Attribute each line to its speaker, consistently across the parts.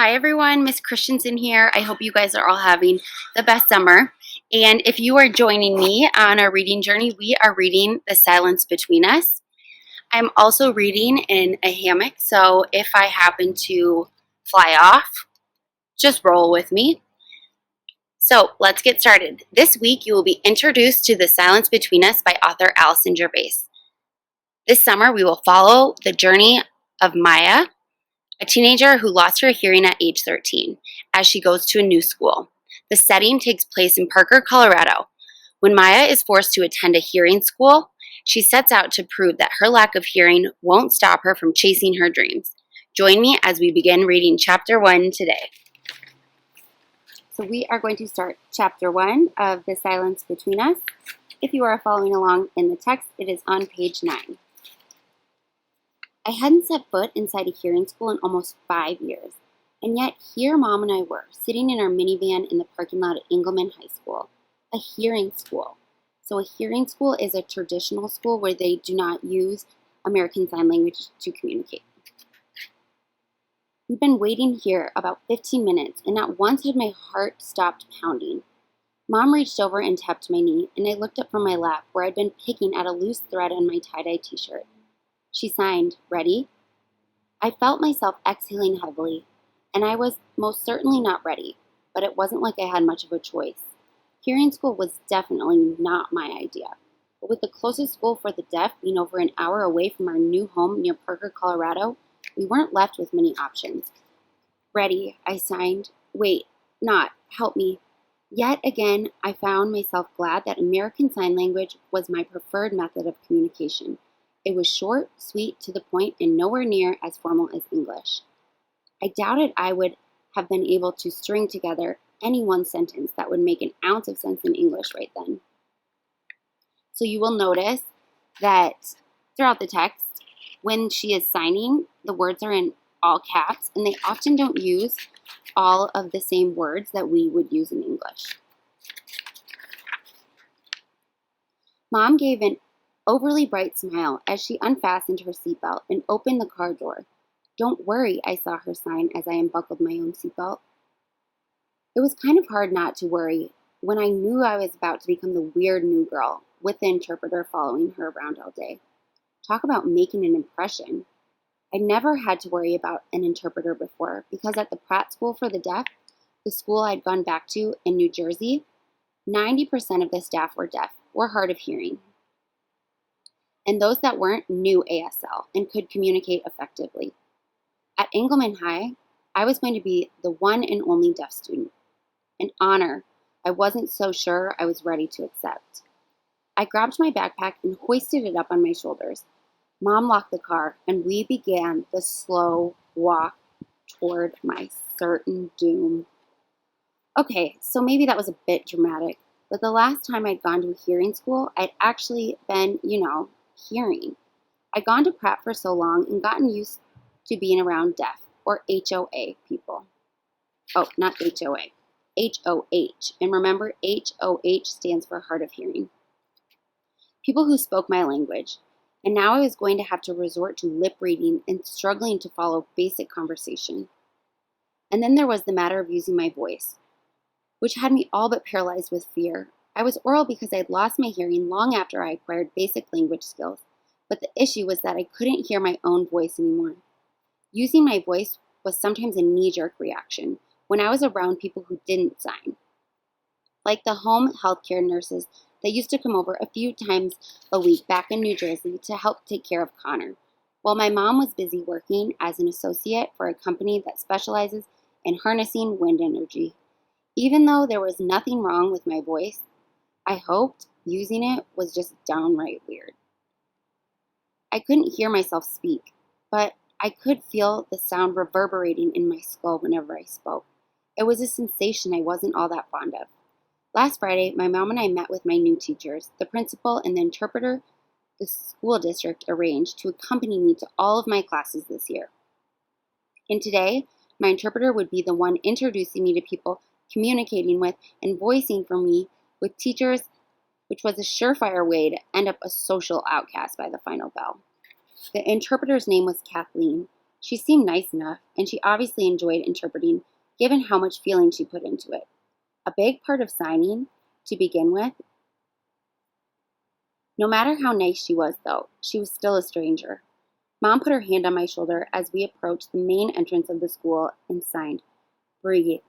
Speaker 1: Hi everyone, Miss Christenson here. I hope you guys are all having the best summer. And if you are joining me on our reading journey, we are reading The Silence Between Us. I'm also reading in a hammock, so if I happen to fly off, just roll with me. So let's get started. This week you will be introduced to The Silence Between Us by author Alison Gervais. This summer we will follow the journey of Maya, a teenager who lost her hearing at age 13, as she goes to a new school. The setting takes place in Parker, Colorado. When Maya is forced to attend a hearing school, she sets out to prove that her lack of hearing won't stop her from chasing her dreams. Join me as we begin reading Chapter 1 today. So we are going to start Chapter 1 of The Silence Between Us. If you are following along in the text, it is on page 9. I hadn't set foot inside a hearing school in almost 5 years, and yet here Mom and I were, sitting in our minivan in the parking lot at Engelman High School, a hearing school. So a hearing school is a traditional school where they do not use American Sign Language to communicate. We've been waiting here about 15 minutes, and not once had my heart stopped pounding. Mom reached over and tapped my knee, and I looked up from my lap where I'd been picking at a loose thread on my tie-dye t-shirt. She signed, "Ready?" I felt myself exhaling heavily, and I was most certainly not ready, but it wasn't like I had much of a choice. Hearing school was definitely not my idea, but with the closest school for the deaf being over an hour away from our new home near Parker, Colorado, we weren't left with many options. "Ready," I signed. "Wait, not, help me." Yet again, I found myself glad that American Sign Language was my preferred method of communication. It was short, sweet, to the point, and nowhere near as formal as English. I doubted I would have been able to string together any one sentence that would make an ounce of sense in English right then. So you will notice that throughout the text, when she is signing, the words are in all caps, and they often don't use all of the same words that we would use in English. Mom gave an overly bright smile as she unfastened her seatbelt and opened the car door. "Don't worry," I saw her sign as I unbuckled my own seatbelt. It was kind of hard not to worry when I knew I was about to become the weird new girl with the interpreter following her around all day. Talk about making an impression. I'd never had to worry about an interpreter before because at the Pratt School for the Deaf, the school I'd gone back to in New Jersey, 90% of the staff were deaf or hard of hearing. And those that weren't knew ASL and could communicate effectively. At Engelman High, I was going to be the one and only deaf student. An honor I wasn't so sure I was ready to accept. I grabbed my backpack and hoisted it up on my shoulders. Mom locked the car, and we began the slow walk toward my certain doom. Okay, so maybe that was a bit dramatic, but the last time I'd gone to a hearing school, I'd actually been, hearing. I'd gone to Pratt for so long and gotten used to being around deaf, or HOA people. Oh, not HOA. HOH. And remember, HOH stands for hard of hearing. People who spoke my language. And now I was going to have to resort to lip reading and struggling to follow basic conversation. And then there was the matter of using my voice, which had me all but paralyzed with fear. I was oral because I had lost my hearing long after I acquired basic language skills, but the issue was that I couldn't hear my own voice anymore. Using my voice was sometimes a knee-jerk reaction when I was around people who didn't sign, like the home healthcare nurses that used to come over a few times a week back in New Jersey to help take care of Connor, while my mom was busy working as an associate for a company that specializes in harnessing wind energy. Even though there was nothing wrong with my voice, I hoped using it was just downright weird. I couldn't hear myself speak, but I could feel the sound reverberating in my skull whenever I spoke. It was a sensation I wasn't all that fond of. Last Friday, my mom and I met with my new teachers, the principal and the interpreter the school district arranged to accompany me to all of my classes this year. And today, my interpreter would be the one introducing me to people, communicating with, and voicing for me with teachers, which was a surefire way to end up a social outcast by the final bell. The interpreter's name was Kathleen. She seemed nice enough, and she obviously enjoyed interpreting, given how much feeling she put into it. A big part of signing, to begin with. No matter how nice she was, though, she was still a stranger. Mom put her hand on my shoulder as we approached the main entrance of the school and signed, "Breathe.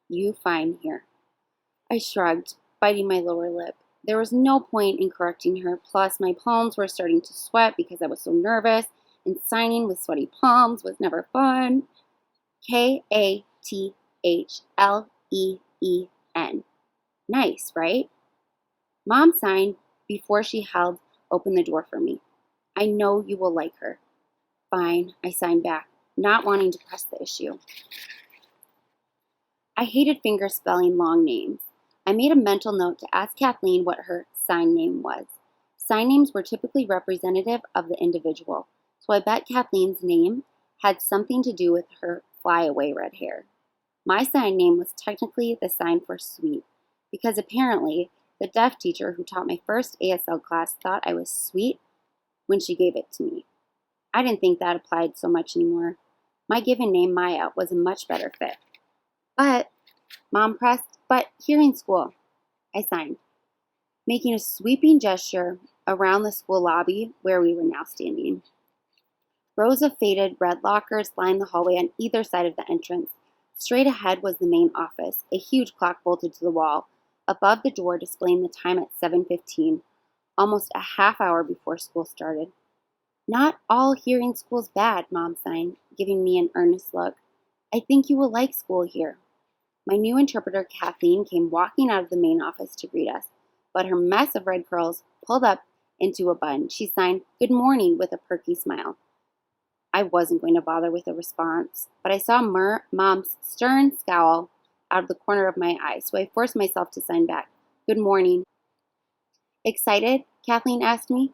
Speaker 1: You fine here." I shrugged, biting my lower lip. There was no point in correcting her, plus my palms were starting to sweat because I was so nervous, and signing with sweaty palms was never fun. Kathleen. Nice, right? Mom signed before she held open the door for me. "I know you will like her." "Fine," I signed back, not wanting to press the issue. I hated finger spelling long names. I made a mental note to ask Kathleen what her sign name was. Sign names were typically representative of the individual, so I bet Kathleen's name had something to do with her flyaway red hair. My sign name was technically the sign for sweet, because apparently the deaf teacher who taught my first ASL class thought I was sweet when she gave it to me. I didn't think that applied so much anymore. My given name, Maya, was a much better fit. "But," Mom pressed, "but hearing school." I signed, making a sweeping gesture around the school lobby where we were now standing. Rows of faded red lockers lined the hallway on either side of the entrance. Straight ahead was the main office, a huge clock bolted to the wall, above the door displaying the time at 7:15, almost a half hour before school started. "Not all hearing school's bad," Mom signed, giving me an earnest look. "I think you will like school here." My new interpreter, Kathleen, came walking out of the main office to greet us, but her mess of red curls pulled up into a bun. She signed, "Good morning," with a perky smile. I wasn't going to bother with a response, but I saw Mom's stern scowl out of the corner of my eye, so I forced myself to sign back, "Good morning." "Excited?" Kathleen asked me.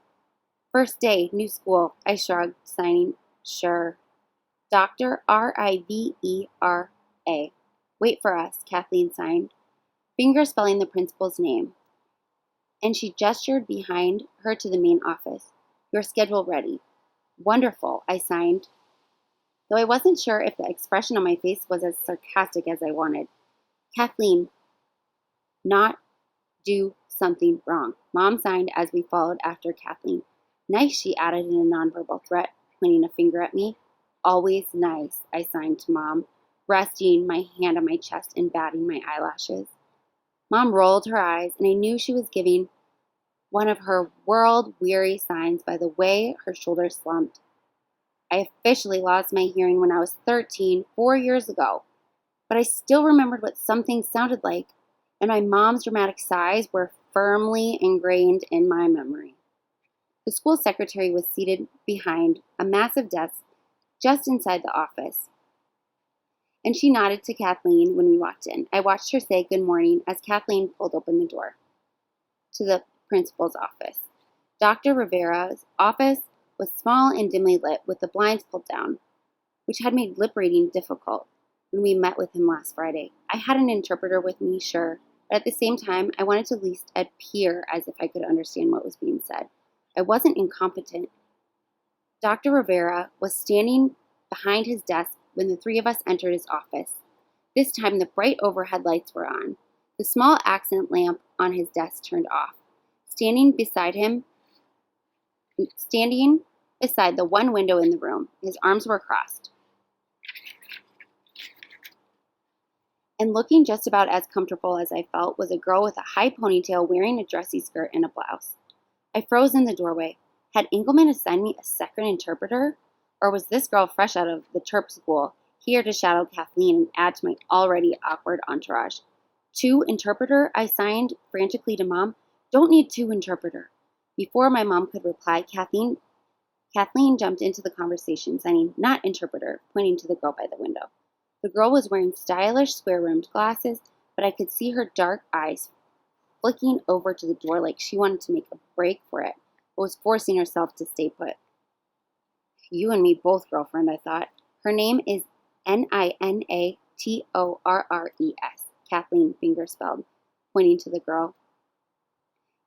Speaker 1: "First day, new school," I shrugged, signing, "Sure." "Dr. Rivera. Wait for us," Kathleen signed, finger spelling the principal's name, and she gestured behind her to the main office. "Your schedule ready." "Wonderful," I signed, though I wasn't sure if the expression on my face was as sarcastic as I wanted. "Kathleen, not do something wrong." Mom signed as we followed after Kathleen. "Nice," she added in a nonverbal threat, pointing a finger at me. "Always nice," I signed to Mom, resting my hand on my chest and batting my eyelashes. Mom rolled her eyes, and I knew she was giving one of her world-weary signs by the way her shoulders slumped. I officially lost my hearing when I was 13, 4 years ago, but I still remembered what something sounded like, and my mom's dramatic sighs were firmly ingrained in my memory. The school secretary was seated behind a massive desk just inside the office, and she nodded to Kathleen when we walked in. I watched her say good morning as Kathleen pulled open the door to the principal's office. Dr. Rivera's office was small and dimly lit, with the blinds pulled down, which had made lip reading difficult when we met with him last Friday. I had an interpreter with me, sure, but at the same time, I wanted to at least appear as if I could understand what was being said. I wasn't incompetent. Dr. Rivera was standing behind his desk when the three of us entered his office. This time, the bright overhead lights were on. The small accent lamp on his desk turned off. Standing beside the one window in the room, his arms were crossed, and looking just about as comfortable as I felt, was a girl with a high ponytail wearing a dressy skirt and a blouse. I froze in the doorway. Had Engelman assigned me a second interpreter? Or was this girl fresh out of the Terp school, here to shadow Kathleen and add to my already awkward entourage? "Two interpreter?" I signed frantically to Mom. "Don't need two interpreter." Before my mom could reply, Kathleen jumped into the conversation, signing, "Not interpreter," pointing to the girl by the window. The girl was wearing stylish, square-rimmed glasses, but I could see her dark eyes flicking over to the door like she wanted to make a break for it, but was forcing herself to stay put. You and me both, girlfriend, I thought. Her name is Ninatorres, Kathleen fingerspelled, pointing to the girl.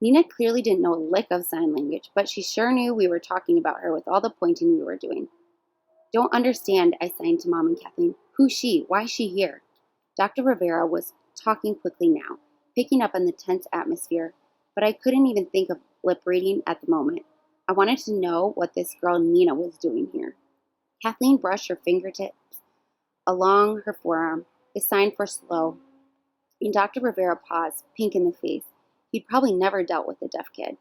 Speaker 1: Nina clearly didn't know a lick of sign language, but she sure knew we were talking about her with all the pointing we were doing. Don't understand, I signed to Mom and Kathleen. Who's she? Why is she here? Dr. Rivera was talking quickly now, picking up on the tense atmosphere, but I couldn't even think of lip reading at the moment. I wanted to know what this girl Nina was doing here. Kathleen brushed her fingertips along her forearm, a sign for slow, and Dr. Rivera paused, pink in the face. He'd probably never dealt with a deaf kid,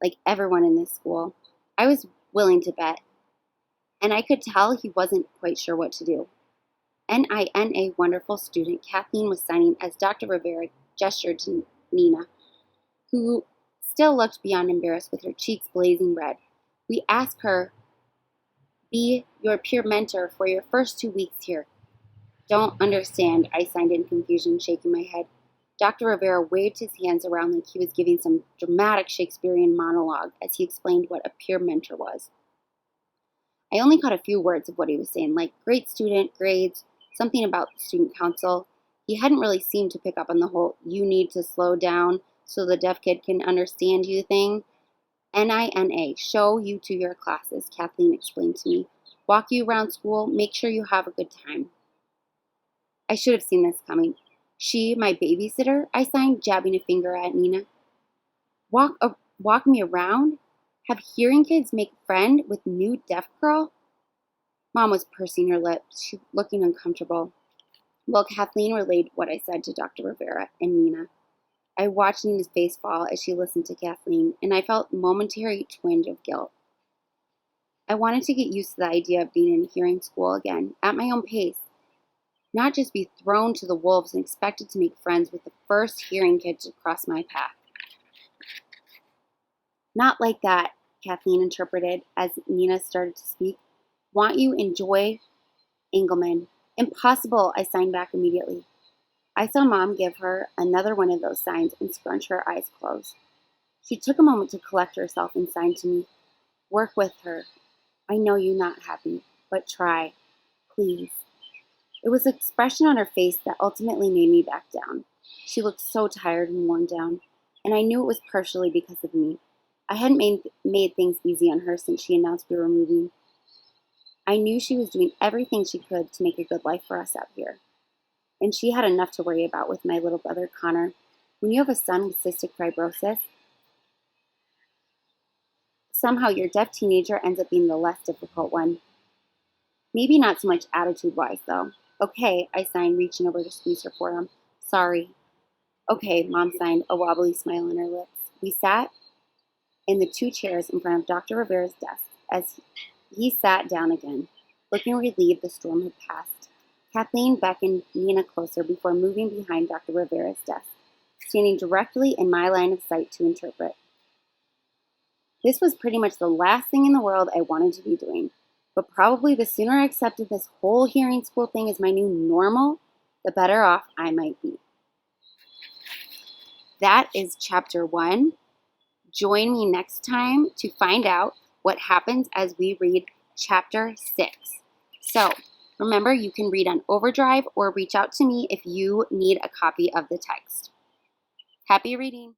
Speaker 1: like everyone in this school. I was willing to bet, and I could tell he wasn't quite sure what to do. Nina, wonderful student, Kathleen was signing as Dr. Rivera gestured to Nina, who still looked beyond embarrassed with her cheeks blazing red. We ask her be your peer mentor for your first 2 weeks here. Don't understand, I signed in confusion, shaking my head. Dr. Rivera waved his hands around like he was giving some dramatic Shakespearean monologue as he explained what a peer mentor was. I only caught a few words of what he was saying, like great student, grades, something about the student council. He hadn't really seemed to pick up on the whole you need to slow down so the deaf kid can understand you thing. Nina, show you to your classes, Kathleen explained to me. Walk you around school, make sure you have a good time. I should have seen this coming. She, my babysitter, I signed, jabbing a finger at Nina. Walk me around? Have hearing kids make friend with new deaf girl? Mom was pursing her lips, looking uncomfortable. Well, Kathleen relayed what I said to Dr. Rivera and Nina. I watched Nina's face fall as she listened to Kathleen, and I felt a momentary twinge of guilt. I wanted to get used to the idea of being in hearing school again, at my own pace, not just be thrown to the wolves and expected to make friends with the first hearing kid to cross my path. Not like that, Kathleen interpreted as Nina started to speak. Want you enjoy Engelman. Impossible, I signed back immediately. I saw Mom give her another one of those signs and scrunch her eyes closed. She took a moment to collect herself and signed to me. Work with her. I know you're not happy, but try. Please. It was the expression on her face that ultimately made me back down. She looked so tired and worn down, and I knew it was partially because of me. I hadn't made things easy on her since she announced we were moving. I knew she was doing everything she could to make a good life for us out here. And she had enough to worry about with my little brother, Connor. When you have a son with cystic fibrosis, somehow your deaf teenager ends up being the less difficult one. Maybe not so much attitude-wise, though. Okay, I signed, reaching over to squeeze her forearm. Sorry. Okay, Mom signed, a wobbly smile on her lips. We sat in the 2 chairs in front of Dr. Rivera's desk as he sat down again, looking relieved the storm had passed. Kathleen beckoned Nina closer before moving behind Dr. Rivera's desk, standing directly in my line of sight to interpret. This was pretty much the last thing in the world I wanted to be doing, but probably the sooner I accepted this whole hearing school thing as my new normal, the better off I might be. That is chapter 1. Join me next time to find out what happens as we read chapter 6. So, remember, you can read on Overdrive or reach out to me if you need a copy of the text. Happy reading!